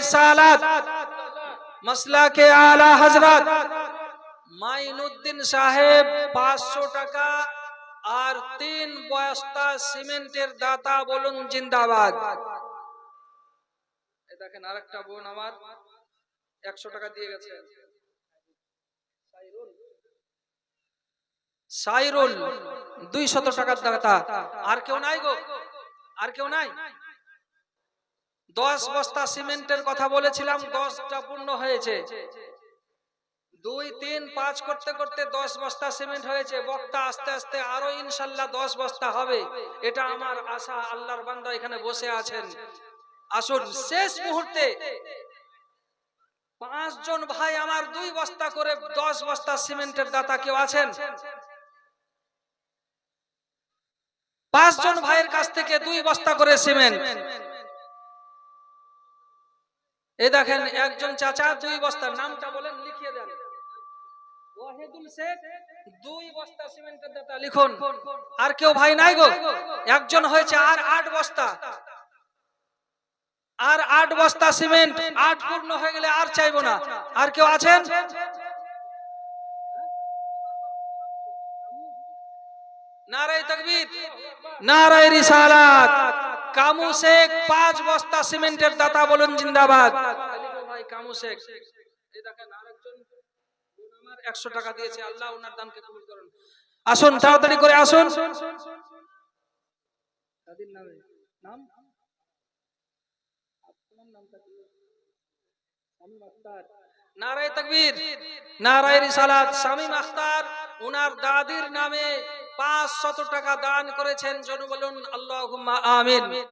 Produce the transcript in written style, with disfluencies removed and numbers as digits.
रिसालत मसला के आला हजरत माइनुद्दीन साहेब 500 টাকা আর 3 বস্তা সিমেন্টের দাতা বলুন জিন্দাবাদ। এই দেখেন আরেকটা বোন আমার 100 টাকা দিয়ে গেছে, সাইরুল 200 টাকার দাতা। আর কেউ নাই গো? আর কেউ নাই? 10 বস্তা সিমেন্টের কথা বলেছিলাম, 10টা পূর্ণ হয়েছে। 2 3 5 করতে করতে 10 বস্তা সিমেন্ট হয়েছে। বক্তা আস্তে আস্তে আরো ইনশাআল্লাহ 10 বস্তা হবে, এটা আমার আশা। আল্লাহর বান্দা এখানে বসে আছেন, আসুন শেষ মুহূর্তে 5 জন ভাই আমার 2 বস্তা করে 10 বস্তা সিমেন্টের দাতা কেউ আছেন? 5 জন ভাইয়ের কাছ থেকে 2 বস্তা করে সিমেন্ট। এই দেখেন একজন চাচা 2 বস্তা, নামটা বলেন, লিখিয়ে দেন। ওয়াহিদুল শেখ 2 বস্তা সিমেন্টের দাতা লিখুন। আর কেউ ভাই নাই গো? একজন হয়েছে, আর 8 বস্তা, আর 8 বস্তা সিমেন্ট। 8 পূর্ণ হয়ে গেলে আর চাইবো না। আর কেউ আছেন? নারায়ে তাকবীর, নারায়ে রিসালাত। কামু শেখ 5 বস্তা সিমেন্টের দাতা বলুন জিন্দাবাদ। ভাই কামু শেখ, এই দেখেন আরেকজন আমার 100 টাকা দিয়েছে, আল্লাহ ওনার দানকে কবুল করুন। আসুন তাড়াতাড়ি করে আসুন। তাদের নামে নাম আপনার নামটা কি? শামীম আখতার। নারায়ে তাকবীর, নারায়ে রিসালাত। শামীম আখতার ওনার দাদির নামে 500 টাকা দান করেছেন। জন বলুন আল্লাহুম্মা আমিন।